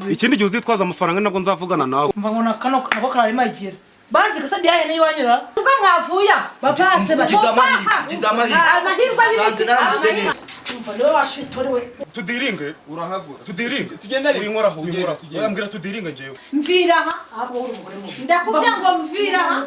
ikindi gihe uzitwaza amafaranga nabwo nzavugana nawe. Mva ngo nakano nako kararimo agira. Banzi kasa diyaye ne yanyura. Ubwo mwavuya. Bavase Amahirwe y'ibiki. Umva niwe washitorewe. Tudiringe urahagura. Tudiringe. Tugendere. Uyinkoraho. Oyambwira tudiringe jewe. Mvira ha. Abo uri umugore mubi. Ndakubya ngo mvira ha.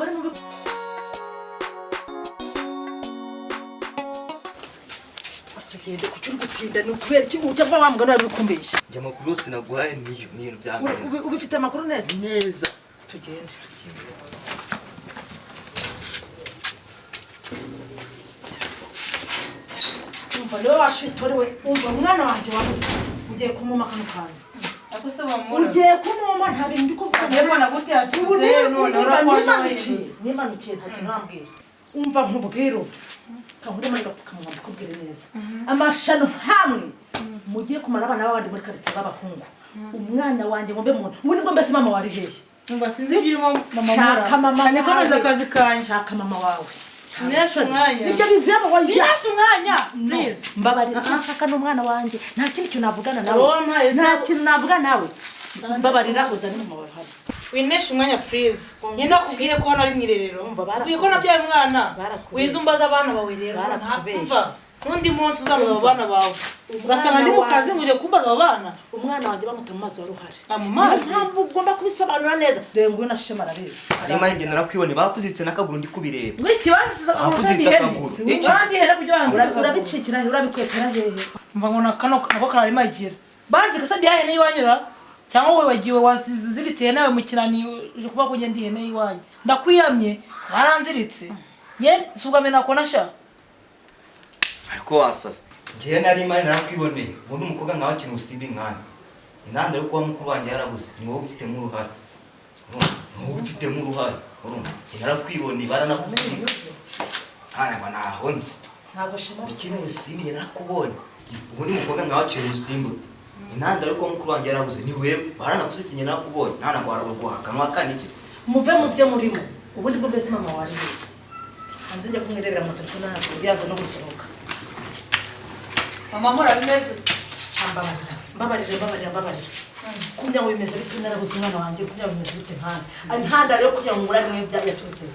Tugende kucyuri gutinda ni kubera iki ucyava wambwana ari kumbesha. Njya makuru yose naguhaye niyo byangarenze. Ugifite amakuru neza? Neza. Tugende. Umva niwe washitorewe. Umva umwana wanje wabuze. Ugiye kumuma kano kanya. Akose bamura. Ugiye kumuma nta bintu ndikuvuga. Yego nagute yatutse none urakoje. Nimanukiye nta kintu nambwira. Umva nkubwiro. Kahuri muri gapfuka mu bakubwire neza. Amashano hamwe mugiye kumara abana babandi muri karitsiye b'abahungu. Umwana wanje ngombe mu. Ubundi ngombe se mama wari hehe? Umva sinzi birimo mama mura. Chaka mama. Nikomeza akazi kanje. Chaka mama wawe. Nesha umwanya. Nibyo bivamo wa. Nesha umwanya. Please. Mbabarira chaka n'umwana wanje. Nta kintu cyo navugana nawe. Nta kintu navuga nawe. Mbabarira uzane mama wawe hano. Winesha umwanya please. Nyina kubwire ko hano ari mwirerero. Ubiye ko nabyaye umwana. Wizumbaza abana bawe rero. Umva. Nundi munsi uzamuza abana bawe. Urasanga ndi mu kazi muje kumbaza abana. Umwana wanje bamuta mu mazi waruhari. Mu mazi. Ntabwo ugomba kubisobanura neza. Dore ngo nashema rabizi. Arima nge narakwibone bakuzitse nakaguru ndi kubireba. Ngikibanza urusandi hehe. Kandi hera kujanza. Urabicikira urabikwetera hehe. Mva ngo nakano nako kararimo agira. Banzi kasa diyaye ne yanyura. Cyangwa wowe wagiwe waziziritse nawe mu kirani uje kuva ko ngende ihene yiwanyu. Ndakwiyamye waranziritse. Ye sugame nakona sha. Ariko wasasa. Ngiye nari mari narakwiboneye. Ubundi umukobwa nkaho kintu usimbi nkana. Intanda yo kuba mukuru wanjye yarabuze. Ni wowe ufite mu ruhare. Wowe ufite mu ruhare. Urumva? Narakwiboneye baranakusiga. Hana naho nzi. Ntabwo shema. Ikintu usimbi narakubonye. Ubundi umukobwa nkaho kintu usimbi. Intanda yo kuba mukuru wanjye yarabuze. Ni wewe baranakusize nyina nakubonye. Nana gwara rugwaka nwakanigise. Muve mu byo murimo. Ubundi bwo bese mama wari. Hanze njya kumwirebera mu telefone ntabwo byanze no gusohoka. Mama mura bimeze. Mbabarira. Kunya ngo bimeze bite narabuze umwana wanje kunya ngo bimeze bite nkana. Ari ntanda rero kunya ngo ngura nimwe bya yaturutse.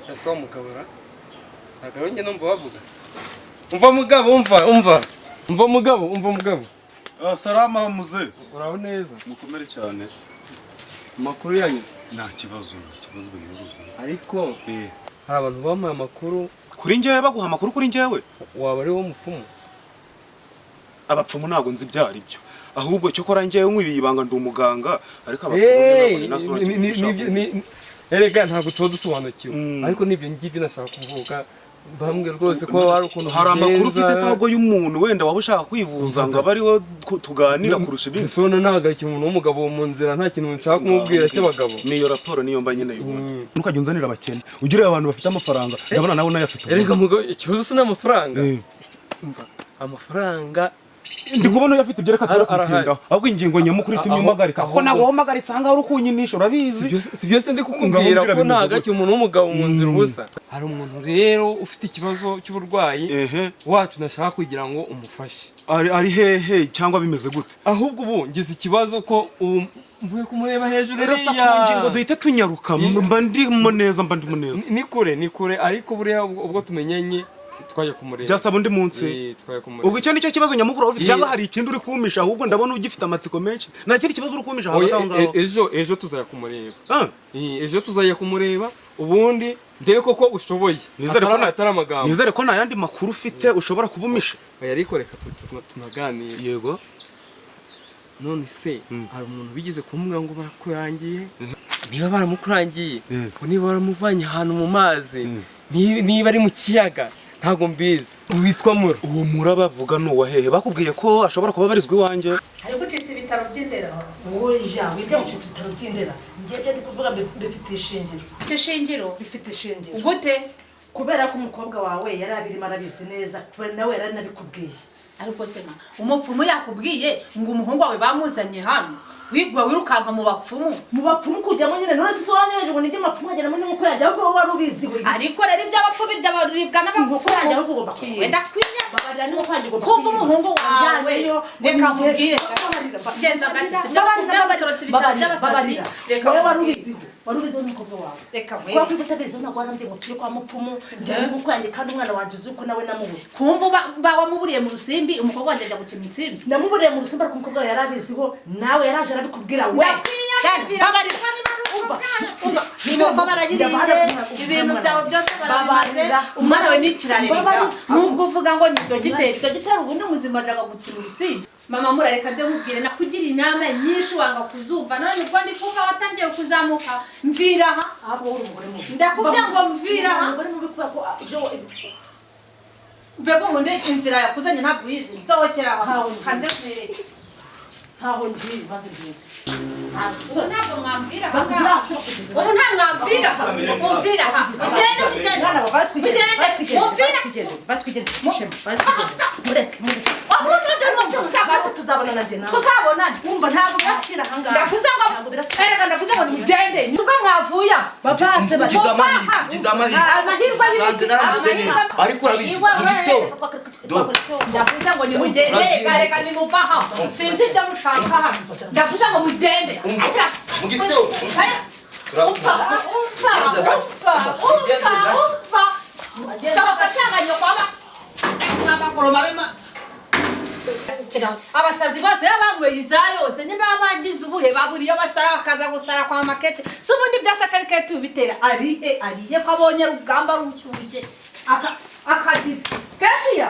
Yaso mukabura. Agaronge numva bavuga. Umva mugabo. Salama muze. Uraho neza. Mukomere cyane. Amakuru yanyu Nta kibazo binibuze. ariko hari abantu bamaye amakuru Kuri ngewe baguha amakuru kuri ngewe. waba ari wo mupfumu. Abapfumu ntago nzi byari byo. Ahubwo cyo kora ngewe nk'ibibanga ndi umuganga ariko abapfumu nabo ni erega ntabwo tuba dusobanukiwe ariko nibyo ngibyo nashaka kuvuga bambwe rwose ko hari ukuntu hari amakuru ufite sago y'umuntu wenda waba ushaka kwivuza ngo abariho tuganira kurusha ibindi. Sona nahagarikiye umuntu w'umugabo mu nzira nta kintu nshaka kumubwira cy'abagabo. Niyo raporo niyo mba nyine y'umuntu. Ntukajya unzanira abakene. Ugire abantu bafite amafaranga ndabona nawe nayafite. Erega mugabo ikibazo si n'amafaranga. Amafaranga ndi kubona uyafite byereka turakutinda ahubwo ingingo nyamukuru itumyumagarika ko nawe womagaritse hanga uri kunyinisha urabizi. Si byose ndi kukubwira ko nahagarikiye umuntu w'umugabo mu nzira ubusa. Hari umuntu rero ufite ikibazo cy'uburwayi wacu nashaka kugira ngo umufashe. Ari hehe cyangwa bimeze gute? Ahubwo ubu ngize ikibazo ko mvuye kumureba hejuru ngo duhite tunyaruka mba ndimo neza. Ni kure ariko buriya ubwo tumenyenye twaje kumureba. Byasaba undi munsi. Ubwo icyo nicyo kibazo nyamukuru ufite cyangwa hari ikindi uri kumisha ahubwo ndabona ugifite amatsiko menshi. Nta kindi kibazo uri kumisha hagati aho ngaho. Ejo tuzajya kumureba. Ejo tuzajya kumureba ubundi ndebe koko ushoboye. Nizere ko nta yandi makuru ufite ushobora kubumisha. Ariko reka tunaganire. Yego. None se hari umuntu bigize kumubwira ngo barakurangiye? Niba baramukurangiye, niba baramuvanye ahantu mu mazi, niba ari mu kiyaga ntago mbizi. Witwa Mura. Uwo Mura bavuga no wahehe bakubwiye ko ashobora kuba barizwe iwanje. Hari gucitse ibitaro by'indera. Oya, wibye gucitse ibitaro by'indera. Ngiye byo kuvuga bifite ishingiro. Bifite ishingiro. Gute? Kubera ko umukobwa wawe yari abirimo arabizi neza, kubera nawe yari nabikubwiye. Ariko sema umupfumu yakubwiye ngo umuhungu wawe bamuzanye hano wigwa wirukanka mu bapfumu kujyamo nyine none se wanyereje ngo nijye mapfumu agera muri nuko yajya ahubwo wari ubizi we ariko rero iby'abapfu birya baribwa n'abapfumu yanjye ahubwo ugomba wenda kwinya babarira niba kwanjye ugomba kumva umuhungu wawe reka nkubwire genza gati sibyo byabatorotse ibitabo by'abasazi reka wowe wari ubizi n'umukobwa wawe reka mwe kwa kwibutsa beze ntabwo warambye ngo turi kwa mupfumu njyewe nuko yanjye kandi umwana wanjye uzi ko nawe namubutse kumva bawamuburiye mu rusimbi umukobwa wanjye ajya gukina insimbi namuburiye mu rusimbi ariko umukobwa wawe yarabiziho nawe yaraje arabikubwira we nibo baragiriye ibintu byawe byose barabimaze umwana we n'ikirareka nubwo uvuga ngo ni dogiteri ubu ni muzima ajaga gukina urusimbi mama murareka nze mubwire nakugira inama nyinshi wanga kuzumva none ubwo ndi kumva watangiye kuzamuka mviraha ndakubwira ngo mviraha mbego nkunde inzira yakuzanye ntabwo uyizi nsohokera aho kanze kumerere ntaho ngiye maze ngiye ntabwo mwamvira ubu nta mwamvira mumvira aha tuzabonana wumva ntabwo byacira ahangaha ndavuze ngo nimugende nubwo mwavuye bavase amahirwe ariko urabizi mu gitondo ndavuze ngo nimugende reka nimuva aha sinzi ibyo mushaka hano ndavuze ngo mugende mu gitondo abasazi bose banyweye iza yose niba bagize ubuhe baburiye basara bakaza gusara kwa makete si ubundi byose akariketi ubitera arihe ko abonye urugamba rushyushye akagira ketiya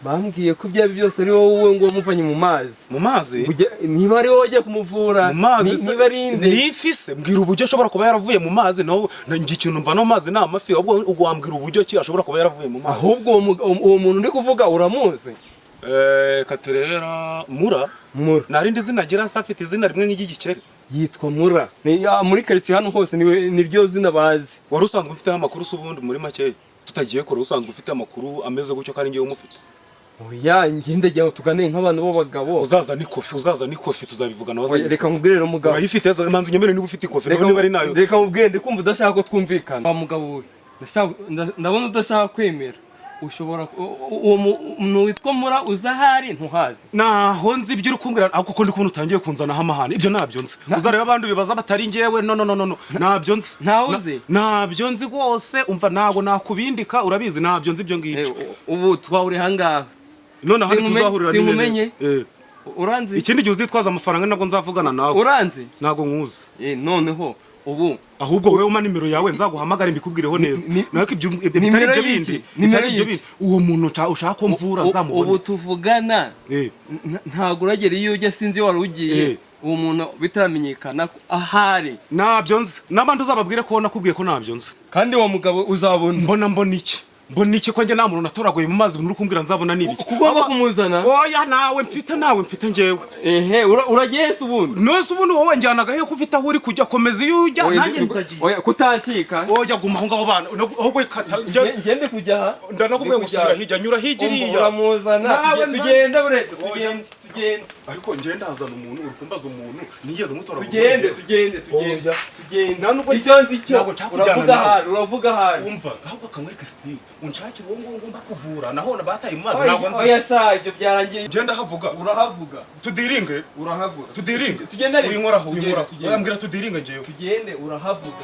bambwiye ko ibyo byose ari wowe ngo wamuvanye mu mazi niba ari wowe ujya kumuvura niba ari inde nifise mbwira uburyo ashobora kuba yaravuye mu mazi naho njye ikintu mva no mazi ni amafi ahubwo wambwira uburyo ki ashobora kuba yaravuye mu mazi ahubwo uwo muntu uri kuvuga uramuzi katurera mura narindi zina agira se afite izina rimwe nk'igikere yitwa mura muri karitsiye hano hose niryo zina bazi wari usanzwe ufite amakuru se ubundi muri makeya tutagiye kure usanzwe ufite amakuru ameze gutyo kandi ngewe umufite oya ngende jyaho tugane nk'abantu b'abagabo uzaza n'ikofi tuzabivugana waza reka nkubwire rero mugabo urayifite manzi nyemere niba ufite ikofi none bari nayo reka nkubwire ndikumva udashaka ko twumvikana wa mugabo we ndabona udashaka kwemera ushobora uwo muntu witwa mura uzahari ntuhazi naho nzi ibyo uri kumbwira ako ko ndi kubona utangiye kunzanaho amahane ibyo nabyo nzi uzareba abandi bibaza batari ngewe no nabyo nzi ntawuzi nabyo nzi rwose umva ntago nakubindika urabizi nabyo nzi ibyo ngibyo ubu twahuriye ahangaha none hano tuzahurira ni simumenye uranzi ikindi gihe uzitwaza amafaranga nabwo nzavugana nawe uranzi ntago nkuzi noneho ubu ahubwo wewe uma nimero yawe nzaguhamagara mbikubwireho neza nako ibyo bitari ibyo bindi uwo muntu ushaka ko mvura nzamubona ubu tuvugana ntago uragera iyo ujya sinzi wari ugiye uwo muntu bitaramenyekana ahari nabyo nzi n'abandi uzababwire ko nakubwiye ko nabyo nzi kandi uwo mugabo uzabona mbona iki ko njye nta muntu natoraguye mu mazi uri kumbwira nzabona n'ibiki kugomba kumuzana oya nawe mfite ngewe uragiye se ubundi nose ubundi wowe njyanaga he ko ufite aho uri kujya komeza iyo ujya nanjye ndagiye oya kutancika oya guma aho ngaho bana ahubwo ikata ngende kujya ndanakubwiye gusubira hirya nyura hirya iriya uramuzana tugenda buretse tugenda ariko ngenda hazana umuntu uri kumbaza umuntu nigeze mutora tugende nta nubwo icyo nzi cyo uravuga ahari umva ahubwo akamwereka sitiri unshakira uwo ngomba kuvura naho bataye mu mazi ntabwo nzi oya sa ibyo byarangiye ngenda havuga urahavuga tudiringe urahavuga tudiringe tugende uyinkoraho uyambwira tudiringe ngewe tugende urahavuga